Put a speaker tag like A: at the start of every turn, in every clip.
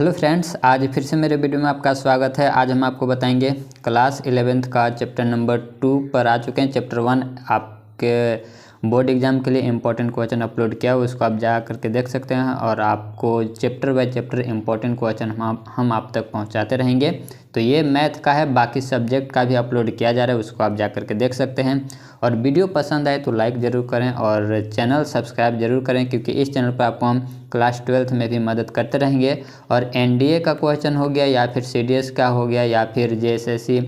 A: Hello friends, आज फिर से मेरे वीडियो में आपका स्वागत है। आज हम आपको बताएंगे क्लास 11th का चैप्टर नंबर 2 पर आ चुके हैं। चैप्टर 1 आपके बोर्ड एग्जाम के लिए इम्पोर्टेंट क्वेश्चन अपलोड किया हुआ, उसको आप जा करके देख सकते हैं और आपको chapter by chapter important question हम आप तक पहुंचाते रहेंगे। तो ये मैथ का है, बाकी सब्जेक्ट का भी अपलोड किया जा रहा है, उसको आप जा करके देख सकते हैं। और वीडियो पसंद आए तो लाइक ज़रूर करें और चैनल सब्सक्राइब जरूर करें, क्योंकि इस चैनल पर आपको हम क्लास 12th में भी मदद करते रहेंगे। और एनडीए का क्वेश्चन हो गया या फिर सीडीएस का हो गया या फिर जेएसएससी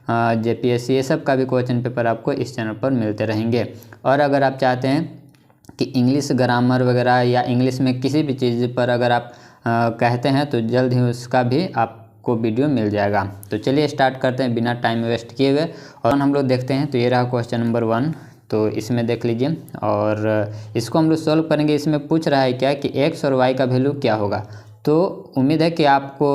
A: जेपीएससी, ये सब का भी क्वेश्चन पेपर आपको इस चैनल पर मिलते रहेंगे। और अगर आप चाहते हैं कि इंग्लिश ग्रामर वगैरह या इंग्लिश में किसी भी चीज़ पर अगर आप कहते हैं तो जल्द ही उसका भी आपको वीडियो मिल जाएगा। तो चलिए स्टार्ट करते हैं बिना टाइम वेस्ट किए हुए। और हम लोग देखते हैं, तो ये रहा क्वेश्चन नंबर 1, तो इसमें देख लीजिए और इसको हम लोग सॉल्व करेंगे। इसमें पूछ रहा है क्या कि एक्स और वाई का वैल्यू क्या होगा। तो उम्मीद है कि आपको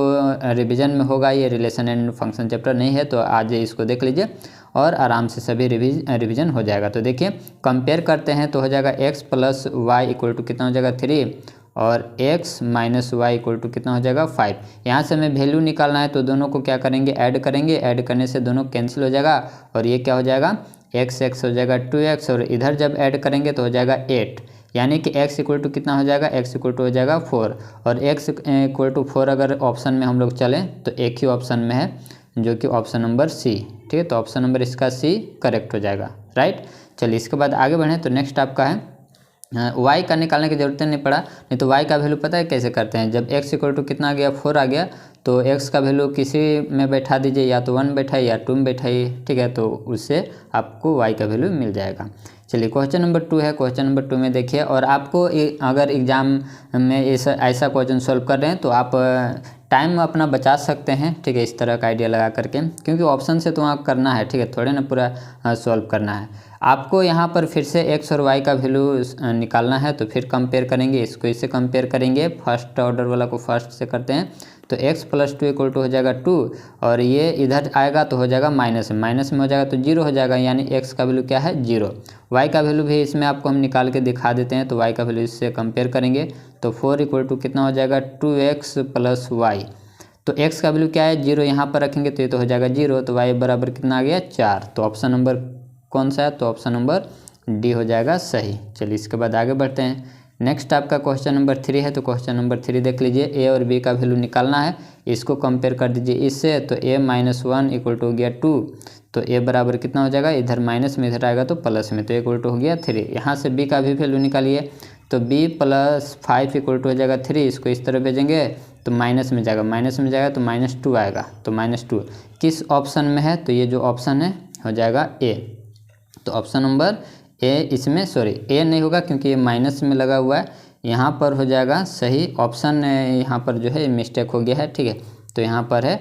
A: रिवीजन में होगा, ये रिलेशन एंड फंक्शन चैप्टर नहीं है तो आज इसको देख लीजिए और आराम से सभी रिवीजन हो जाएगा। तो देखिए कंपेयर करते हैं तो हो जाएगा x plus y equal to कितना हो जाएगा 3 और x minus y equal to कितना हो जाएगा 5। यहाँ से हमें वैल्यू निकालना है तो दोनों को क्या करेंगे, ऐड करेंगे। ऐड करने से दोनों कैंसिल हो जाएगा और ये क्या हो जाएगा x हो जाएगा 2x और इधर जब ऐड करेंगे तो हो जाएगा 8, यानी कि x इक्वल टू कितना हो जाएगा, x इक्वल टू हो जाएगा 4। और x इक्वल टू 4 अगर ऑप्शन में हम लोग चलें तो एक ही ऑप्शन में है जो कि ऑप्शन नंबर सी। ठीक है, तो ऑप्शन नंबर इसका सी करेक्ट हो जाएगा, राइट। चलिए इसके बाद आगे बढ़ें। तो नेक्स्ट आपका है y का निकालने की ज़रूरत नहीं पड़ा, नहीं तो y का वैल्यू पता है कैसे करते हैं। जब x इक्वल टू कितना आ गया 4 आ गया तो x का वैल्यू किसी में बैठा दीजिए, या तो 1 बैठाइए या 2 में बैठाइए। ठीक है, तो उससे आपको y का वैल्यू मिल जाएगा। चलिए क्वेश्चन नंबर 2 है। क्वेश्चन नंबर 2 में देखिए, और आपको अगर एग्ज़ाम में ऐसा क्वेश्चन सॉल्व कर रहे हैं तो आप टाइम अपना बचा सकते हैं। ठीक है, इस तरह का आइडिया लगा करके, क्योंकि ऑप्शन से तो वहाँ करना है। ठीक है, थोड़े ना पूरा सॉल्व करना है आपको। यहाँ पर फिर से x और y का वैल्यू निकालना है तो फिर कंपेयर करेंगे, इसको इससे कंपेयर करेंगे। फर्स्ट ऑर्डर वाला को फर्स्ट से करते हैं तो x प्लस 2 इक्वल टू हो जाएगा 2 और ये इधर आएगा तो हो जाएगा माइनस में हो जाएगा तो 0 हो जाएगा, यानी x का वैल्यू क्या है 0। y का वैल्यू भी इसमें आपको हम निकाल के दिखा देते हैं। तो y का वैल्यू इससे कंपेयर करेंगे तो 4 इक्वल टू कितना हो जाएगा 2x प्लस वाई। तो x का वैल्यू क्या है 0, यहाँ पर रखेंगे तो ये तो हो जाएगा 0, तो y बराबर कितना आ गया 4। तो ऑप्शन नंबर कौन सा है, तो ऑप्शन नंबर डी हो जाएगा सही। चलिए इसके बाद आगे बढ़ते हैं। नेक्स्ट आपका क्वेश्चन नंबर 3 है। तो क्वेश्चन नंबर 3 देख लीजिए, ए और बी का वैल्यू निकालना है। इसको कंपेयर कर दीजिए इससे, तो a माइनस 1 इक्वल टू हो गया 2, तो a बराबर कितना हो जाएगा, इधर माइनस में इधर आएगा तो प्लस में, तो इक्वल टू हो गया 3। यहाँ से b का भी वैल्यू निकालिए, तो b प्लस 5 इक्वल टू हो जाएगा 3। इसको इस तरह भेजेंगे तो माइनस में जाएगा तो -2 आएगा, तो -2 किस ऑप्शन में है, तो ये जो ऑप्शन है हो जाएगा ए। तो ऑप्शन नंबर ए इसमें, सॉरी ए नहीं होगा क्योंकि ये माइनस में लगा हुआ है, यहाँ पर हो जाएगा सही ऑप्शन। यहाँ पर जो है मिस्टेक हो गया है। ठीक है, तो यहाँ पर है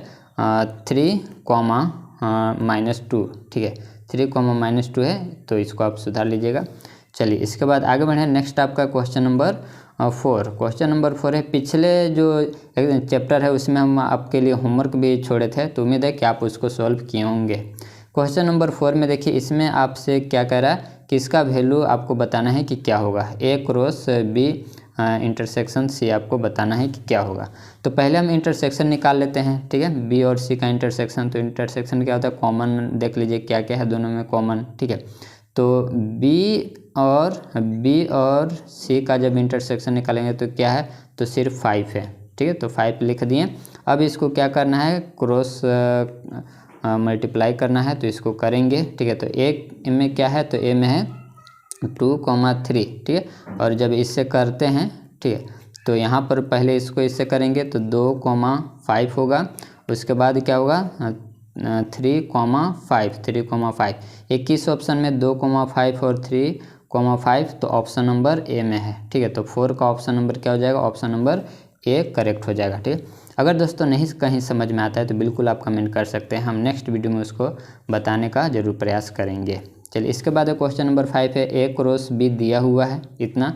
A: 3, -2। ठीक है, 3, -2 है, तो इसको आप सुधार लीजिएगा। चलिए इसके बाद आगे बढ़ें। नेक्स्ट आपका क्वेश्चन नंबर 4। क्वेश्चन नंबर 4 है, पिछले जो चैप्टर है उसमें हम आपके लिए होमवर्क भी छोड़े थे, तो उम्मीद है कि आप उसको सॉल्व किए होंगे। क्वेश्चन नंबर 4 में देखिए, इसमें आपसे क्या कह रहा है कि इसका वैल्यू आपको बताना है कि क्या होगा। ए क्रॉस बी इंटरसेक्शन सी आपको बताना है कि क्या होगा। तो पहले हम इंटरसेक्शन निकाल लेते हैं। ठीक है, बी और सी का इंटरसेक्शन। तो इंटरसेक्शन क्या होता है, कॉमन देख लीजिए क्या क्या है दोनों में कॉमन। ठीक है, तो बी और सी का जब इंटरसेक्शन निकालेंगे तो क्या है, तो सिर्फ 5 है। ठीक है, तो 5 लिख दिए। अब इसको क्या करना है, क्रॉस मल्टीप्लाई करना है, तो इसको करेंगे। ठीक है, तो एक में क्या है, तो ए में है 2,3। ठीक है, और जब इससे करते हैं, ठीक है, तो यहाँ पर पहले इसको इससे करेंगे तो 2,5 होगा। उसके बाद क्या होगा 3,5। ये किस ऑप्शन में 2,5 और 3,5, तो ऑप्शन नंबर ए में है। ठीक है, तो 4 का ऑप्शन नंबर क्या हो जाएगा, ऑप्शन नंबर ए करेक्ट हो जाएगा। ठीक है, अगर दोस्तों नहीं कहीं समझ में आता है तो बिल्कुल आप कमेंट कर सकते हैं, हम नेक्स्ट वीडियो में उसको बताने का जरूर प्रयास करेंगे। चलिए इसके बाद क्वेश्चन नंबर 5 है, ए क्रॉस बी दिया हुआ है इतना।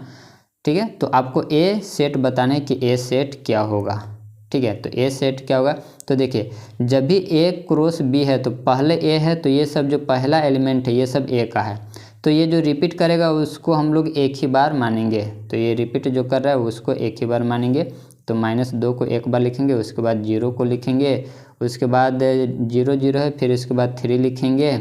A: ठीक है, तो आपको ए सेट बताने कि ए सेट क्या होगा। ठीक है, तो ए सेट क्या होगा, तो देखिए जब भी ए क्रॉस बी है तो पहले ए है, तो ये सब जो पहला एलिमेंट है ये सब ए का है, तो ये जो रिपीट करेगा उसको हम लोग एक ही बार मानेंगे। तो ये रिपीट जो कर रहा है उसको एक ही बार मानेंगे। तो -2 को एक बार लिखेंगे, उसके बाद 0 को लिखेंगे, उसके बाद 0 0 है, फिर उसके बाद 3 लिखेंगे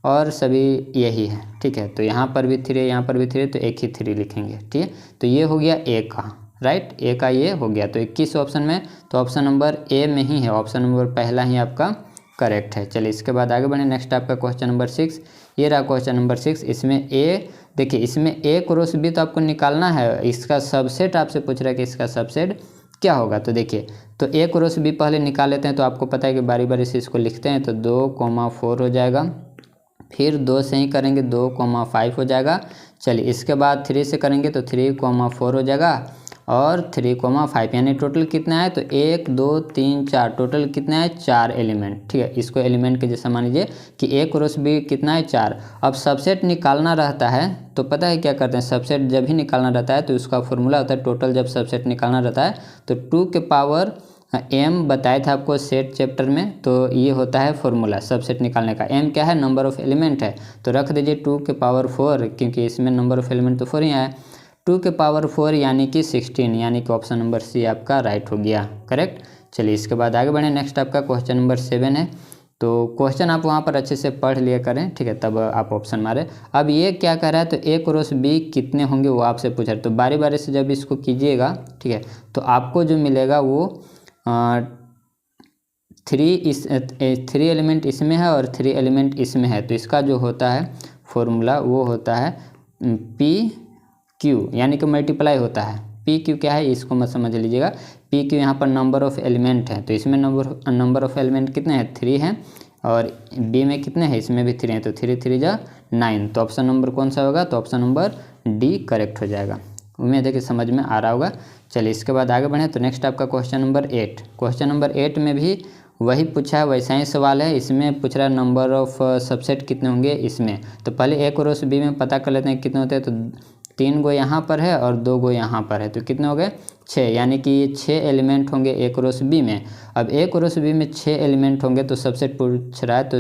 A: और सभी यही है। ठीक है, तो यहाँ पर भी 3 है, यहाँ पर भी 3 है, तो एक ही 3 लिखेंगे। ठीक है, तो ये हो गया ए का, राइट, ए का ये हो गया। तो 21 ऑप्शन में, तो ऑप्शन नंबर ए में ही है, ऑप्शन नंबर पहला ही आपका करेक्ट है। चलिए इसके बाद आगे बढ़े। नेक्स्ट आपका क्वेश्चन नंबर 6, ये रहा क्वेश्चन नंबर 6। इसमें ए, देखिए इसमें ए क्रॉस बी तो आपको निकालना है, इसका सबसेट आपसे पूछ रहा है कि इसका सबसेट क्या होगा। तो देखिए, तो ए क्रॉस बी पहले निकाल लेते हैं। तो आपको पता है कि बारी बारी से इसको लिखते हैं। तो 2,4 हो जाएगा, फिर 2 से ही करेंगे 2,5 हो जाएगा। चलिए इसके बाद 3 से करेंगे तो 3,4 हो जाएगा और 3,5, यानी टोटल कितना है, तो 1 2 3 4, टोटल कितना है 4 एलिमेंट। ठीक है, इसको एलिमेंट के जैसा मान लीजिए कि ए क्रॉस बी कितना है 4। अब सबसेट निकालना रहता है तो पता है क्या करते हैं, सबसेट जब भी निकालना रहता है तो उसका फॉर्मूला होता है, टोटल जब सबसेट निकालना रहता है तो 2 के पावर m बताया था आपको सेट चैप्टर में। तो ये होता है फॉर्मूला सबसेट निकालने का। m क्या है, नंबर ऑफ एलिमेंट है, तो रख दीजिए 2 के पावर 4, क्योंकि इसमें नंबर ऑफ एलिमेंट तो 4 ही आया। 2 के पावर 4 यानी कि 16, यानी कि ऑप्शन नंबर सी आपका राइट हो गया, करेक्ट। चलिए इसके बाद आगे बढ़ें। नेक्स्ट आपका क्वेश्चन नंबर 7 है। तो क्वेश्चन आप वहाँ पर अच्छे से पढ़ लिया करें, ठीक है, तब आप ऑप्शन मारें। अब ये क्या कह रहा है, तो ए क्रॉस बी कितने होंगे वो आपसे पूछ रहा है। तो बारी बारी से जब इसको कीजिएगा, ठीक है, तो आपको जो मिलेगा वो 3 एलिमेंट इसमें है और 3 एलिमेंट इसमें है। तो इसका जो होता है फॉर्मूला वो होता है पी क्यू, यानी कि मल्टीप्लाई होता है। पी क्यू क्या है इसको मत समझ लीजिएगा। पी क्यू यहाँ पर नंबर ऑफ एलिमेंट है, तो इसमें नंबर ऑफ एलिमेंट कितने हैं, 3 हैं, और बी में कितने हैं, इसमें भी 3 हैं, तो 3 3 जा 9। तो ऑप्शन नंबर कौन सा होगा, तो ऑप्शन नंबर डी करेक्ट हो जाएगा। उम्मीद है कि समझ में आ रहा होगा। चलिए इसके बाद आगे बढ़ें। तो नेक्स्ट आपका क्वेश्चन नंबर 8। क्वेश्चन नंबर 8 में भी वही पूछा है, वैसा ही सवाल है। इसमें पूछ रहा है नंबर ऑफ सबसेट कितने होंगे इसमें। तो पहले ए क्रॉस बी में पता कर लेते हैं कितने होते हैं। तो 3 गो यहाँ पर है और 2 गो यहाँ पर है, तो कितने हो गए 6, यानी कि ये 6 एलिमेंट होंगे ए क्रॉस बी में। अब ए क्रॉस बी में 6 एलिमेंट होंगे तो सबसेट पूछ रहा है, तो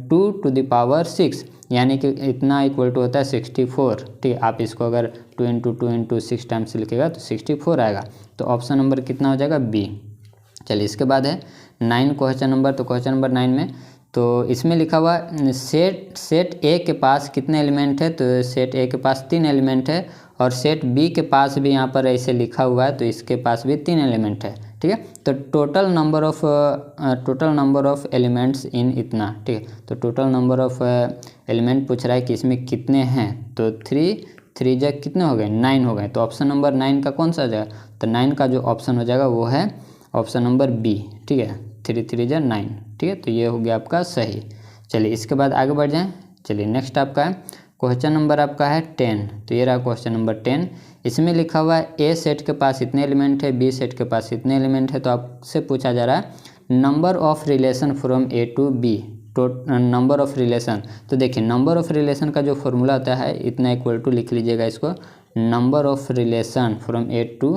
A: 2 टू द पावर 6, यानी कि इतना इक्वल टू होता है 64। ठीक है, आप इसको अगर 2 × 2 × 6 टाइम्स लिखेगा तो 64 आएगा। तो ऑप्शन नंबर कितना हो जाएगा, बी। चलिए इसके बाद है 9 क्वेश्चन नंबर। तो क्वेश्चन नंबर 9 में तो इसमें लिखा हुआ सेट ए के पास कितने एलिमेंट है। तो सेट ए के पास 3 एलिमेंट है, और सेट बी के पास भी यहाँ पर ऐसे लिखा हुआ है, तो इसके पास भी 3 एलिमेंट है। ठीक है, तो total number of elements in इतना। ठीक है, तो टोटल नंबर ऑफ एलिमेंट पूछ रहा है कि इसमें कितने हैं। तो 3 जा कितने हो गए, 9 हो गए। तो ऑप्शन नंबर 9 का कौन सा हो जाएगा, तो 9 का जो ऑप्शन हो जाएगा वो है ऑप्शन नंबर बी। ठीक है, 3 3 जा 9। ठीक है, तो ये हो गया आपका सही। चलिए इसके बाद आगे बढ़ जाएं। चलिए नेक्स्ट आपका है क्वेश्चन नंबर आपका है 10। तो ये रहा क्वेश्चन नंबर 10। इसमें लिखा हुआ है ए सेट के पास इतने एलिमेंट है, बी सेट के पास इतने एलिमेंट है। तो आपसे पूछा जा रहा है number of relation from A to B, number of relation. तो देखिए नंबर ऑफ रिलेशन का जो फॉर्मूला होता है, इतना इक्वल टू लिख लीजिएगा इसको, number of relation from A to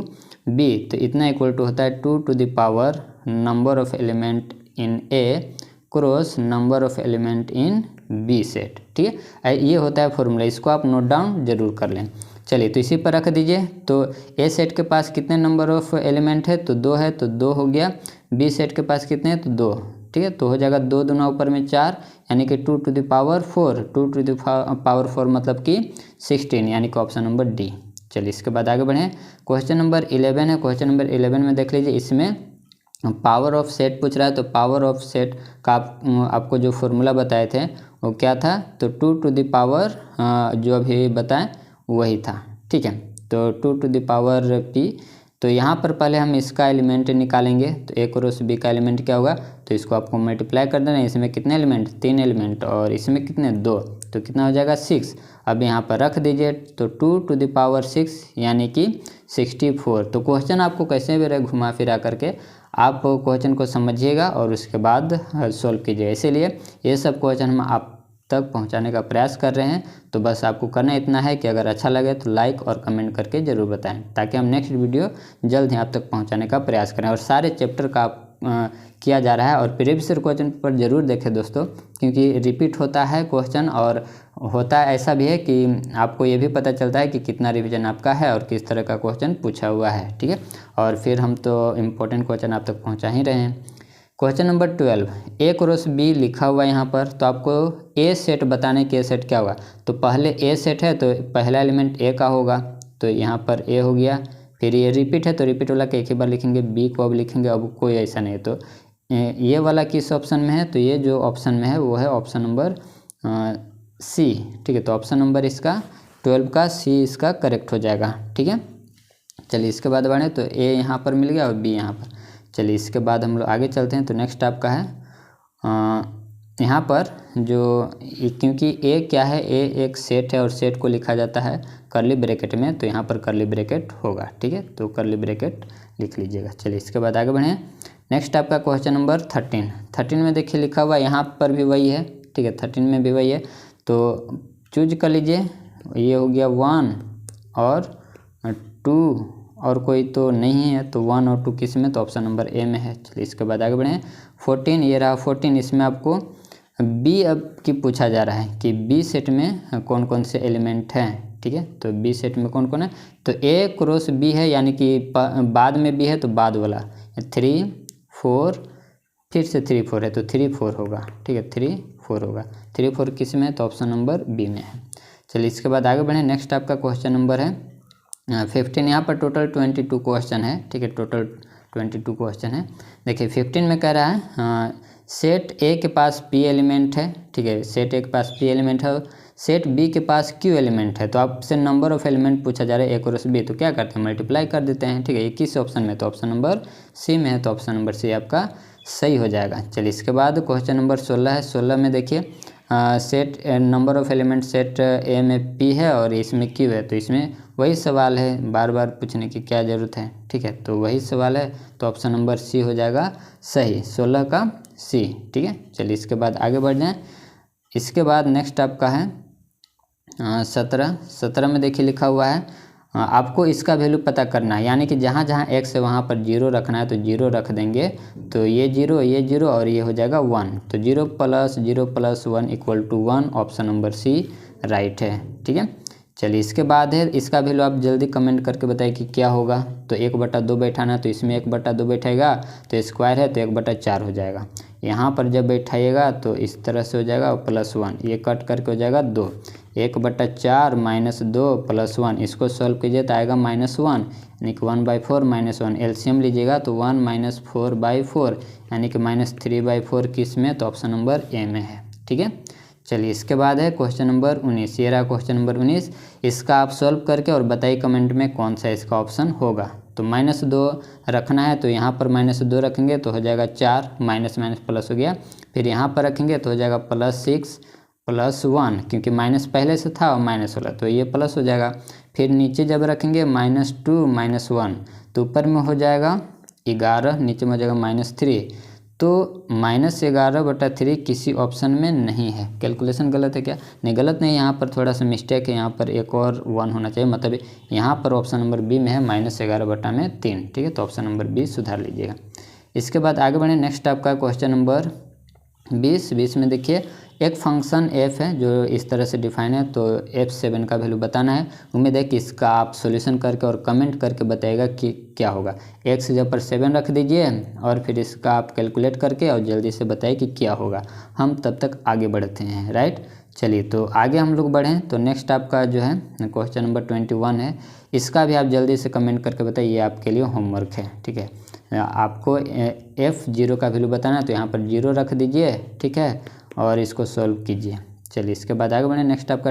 A: B. तो इतना इक्वल टू होता है 2 to the power number of element in A cross number of element in B set. ठीक है, ये होता है फॉर्मूला, इसको आप नोट डाउन जरूर कर लें। चलिए तो इसी पर रख दीजिए। तो ए सेट के पास कितने नंबर ऑफ एलिमेंट है, तो 2 है, तो 2 हो गया। बी सेट के पास कितने हैं, तो 2। ठीक है, तो हो जाएगा 2 दूना ऊपर में 4, यानी कि 2 to the power 4। 2 to the power 4 मतलब कि 16, यानी कि ऑप्शन नंबर डी। चलिए इसके बाद आगे बढ़ें। क्वेश्चन नंबर 11 है। क्वेश्चन नंबर 11 में देख लीजिए, इसमें पावर ऑफ सेट पूछ रहा है। तो पावर ऑफ सेट का आपको जो फॉर्मूला बताए थे वो क्या था, तो 2 टू द पावर जो अभी बताएं वही था। ठीक है, तो 2 टू द पावर पी। तो यहाँ पर पहले हम इसका एलिमेंट निकालेंगे। तो ए क्रॉस बी का एलिमेंट क्या होगा, तो इसको आपको मल्टीप्लाई कर देना है। इसमें कितने एलिमेंट, 3 एलिमेंट, और इसमें कितने 2, तो कितना हो जाएगा 6। अब यहाँ पर रख दीजिए। तो 2 टू द पावर 6 यानी कि 64। तो क्वेश्चन आपको कैसे भी रहे घुमा फिरा करके आप क्वेश्चन को समझिएगा और उसके बाद सॉल्व कीजिए। इसीलिए ये सब क्वेश्चन हम आप तक पहुंचाने का प्रयास कर रहे हैं। तो बस आपको करना इतना है कि अगर अच्छा लगे तो लाइक और कमेंट करके ज़रूर बताएं, ताकि हम नेक्स्ट वीडियो जल्द ही आप तक पहुंचाने का प्रयास करें और सारे चैप्टर का आप किया जा रहा है। और प्रीवियस क्वेश्चन पर ज़रूर देखें दोस्तों, क्योंकि रिपीट होता है क्वेश्चन, और होता है ऐसा भी है कि आपको ये भी पता चलता है कि कितना रिवीजन आपका है और किस तरह का क्वेश्चन पूछा हुआ है, ठीक है। और फिर हम तो इम्पोर्टेंट क्वेश्चन आप तक पहुँचा ही रहे हैं। क्वेश्चन नंबर 12, ए क्रॉस बी लिखा हुआ है यहाँ पर, तो आपको ए सेट बताने के सेट क्या होगा। तो पहले ए सेट है तो पहला एलिमेंट ए का होगा, तो यहाँ पर ए हो गया। फिर ये रिपीट है तो रिपीट वाला के एक ही बार लिखेंगे, बी को अब लिखेंगे, अब कोई ऐसा नहीं। तो ये वाला किस ऑप्शन में है, तो ये जो ऑप्शन में है वो है ऑप्शन नंबर सी, ठीक है। तो ऑप्शन नंबर इसका 12 का सी इसका करेक्ट हो जाएगा, ठीक है। चलिए इसके बाद बढ़ें, तो ए यहाँ पर मिल गया और बी यहाँ पर। चलिए इसके बाद हम लोग आगे चलते हैं। तो नेक्स्ट आपका है यहाँ पर जो, क्योंकि ए क्या है, ए एक सेट है और सेट को लिखा जाता है कर्ली ब्रैकेट में, तो यहाँ पर कर्ली ब्रैकेट होगा, ठीक है। तो कर्ली ब्रैकेट लिख लीजिएगा। चलिए इसके बाद आगे बढ़ें। नेक्स्ट आपका क्वेश्चन नंबर 13 में देखिए लिखा हुआ यहाँ पर भी वही है, ठीक है। 13 में भी वही है, तो चूज कर लीजिए। ये हो गया 1 और 2 और कोई तो नहीं है, तो 1 और 2 किस में, तो ऑप्शन नंबर ए में है। चलिए इसके बाद आगे बढ़ें। 14, ये रहा 14, इसमें आपको बी अब की पूछा जा रहा है कि बी सेट में कौन कौन से एलिमेंट हैं, ठीक है। तो बी सेट में कौन कौन है, तो ए क्रॉस बी है, यानी कि बाद में बी है तो बाद वाला 3 4, फिर से 3 4 है तो 3 4 होगा, ठीक है। 3 4 होगा, 3 4 किस में है, तो ऑप्शन नंबर बी में है। चलिए इसके बाद आगे बढ़ें। नेक्स्ट आपका क्वेश्चन नंबर है 15। यहाँ पर टोटल 22 क्वेश्चन है, ठीक है। टोटल 22 क्वेश्चन है। देखिए 15 में कह रहा है सेट ए के पास पी एलिमेंट है, ठीक है। सेट ए के पास पी एलिमेंट है, सेट बी के पास क्यू एलिमेंट है। तो आपसे नंबर ऑफ एलिमेंट पूछा जा रहा है ए क्रॉस बी, तो क्या करते हैं, मल्टीप्लाई कर देते हैं, ठीक है। ये किस ऑप्शन में, तो ऑप्शन नंबर सी में है, तो ऑप्शन नंबर सी आपका सही हो जाएगा। चलिए इसके बाद क्वेश्चन नंबर 16 है। 16 में देखिए set number of element set ए में पी है और इसमें क्यू है, तो इसमें वही सवाल है, बार बार पूछने की क्या ज़रूरत है, ठीक है। तो वही सवाल है, तो ऑप्शन नंबर सी हो जाएगा सही, 16 का सी, ठीक है। चलिए इसके बाद आगे बढ़ जाएं। इसके बाद नेक्स्ट आपका है 17 में देखिए लिखा हुआ है आपको इसका वैल्यू पता करना है, यानी कि जहाँ जहाँ एक्स है वहाँ पर 0 रखना है, तो 0 रख देंगे, तो ये 0 और ये हो जाएगा 1, तो 0 + 1 = 1, ऑप्शन नंबर सी राइट है, ठीक है। चलिए इसके बाद है, इसका वैल्यू आप जल्दी कमेंट करके बताइए कि क्या होगा। तो 1/2 बैठाना, तो इसमें 1/2 बैठेगा, तो स्क्वायर है तो 1/4 हो जाएगा। यहाँ पर जब बैठाइएगा तो इस तरह से हो जाएगा, +1, ये कट करके हो जाएगा 2, 1/4 - 2 + 1, इसको सॉल्व कीजिए तो आएगा -1, यानी कि 1/4 - 1, एलसीएम लीजिएगा तो 1 - 4/4, यानी कि -3/4 किस में, तो ऑप्शन नंबर ए में है, ठीक है। चलिए इसके बाद है क्वेश्चन नंबर 19, ये रहा क्वेश्चन नंबर 19। इसका आप सॉल्व करके और बताइए कमेंट में कौन सा इसका ऑप्शन होगा। तो -2 रखना है, तो यहाँ पर -2 रखेंगे तो हो जाएगा 4, माइनस प्लस हो गया। फिर यहाँ पर रखेंगे तो हो जाएगा +6 + 1, क्योंकि माइनस पहले से था और माइनस वाला, तो ये प्लस हो जाएगा। फिर नीचे जब रखेंगे -2 - 1, तो ऊपर में हो जाएगा 11, नीचे में हो जाएगा -3, तो -11/3 किसी ऑप्शन में नहीं है। कैलकुलेशन गलत है क्या, नहीं गलत नहीं, यहाँ पर थोड़ा सा मिस्टेक है, यहाँ पर एक और 1 होना चाहिए, मतलब यहाँ पर ऑप्शन नंबर बी में है -11/3, ठीक है। तो ऑप्शन नंबर बी सुधार लीजिएगा। इसके बाद आगे बढ़े। नेक्स्ट आपका क्वेश्चन नंबर 20 में देखिए एक फंक्शन f है जो इस तरह से डिफाइन है, तो f7 का वैल्यू बताना है। उम्मीद है कि इसका आप सॉल्यूशन करके और कमेंट करके बताइएगा कि क्या होगा। x जगह पर 7 रख दीजिए और फिर इसका आप कैलकुलेट करके और जल्दी से बताइए कि क्या होगा। हम तब तक आगे बढ़ते हैं, राइट। चलिए तो आगे हम लोग बढ़ें। तो नेक्स्ट आपका जो है क्वेश्चन नंबर 21 है, इसका भी आप जल्दी से कमेंट करके बताइए, ये आपके लिए होमवर्क है, ठीक है। आपको f0 का वैल्यू बताना है, तो यहाँ पर 0 रख दीजिए, ठीक है, और इसको सॉल्व कीजिए। चलिए इसके बाद आगे बढ़ें। नेक्स्ट आपका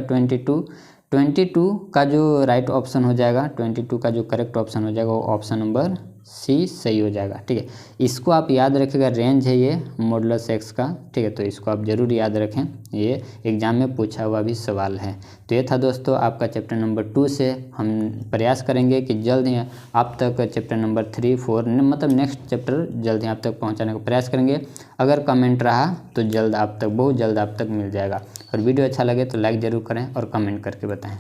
A: 22 का जो राइट ऑप्शन हो जाएगा, 22 का जो करेक्ट ऑप्शन हो जाएगा वो ऑप्शन नंबर सी सही हो जाएगा, ठीक है। इसको आप याद रखिएगा, रेंज है ये मॉडुलस x का, ठीक है। तो इसको आप ज़रूर याद रखें, ये एग्जाम में पूछा हुआ भी सवाल है। तो ये था दोस्तों आपका चैप्टर नंबर 2 से। हम प्रयास करेंगे कि जल्द ही आप तक चैप्टर नंबर 3 4 मतलब नेक्स्ट चैप्टर जल्द ही आप तक पहुँचाने का प्रयास करेंगे। अगर कमेंट रहा तो जल्द आप तक, बहुत जल्द आप तक मिल जाएगा। और वीडियो अच्छा लगे तो लाइक ज़रूर करें और कमेंट करके बताएँ।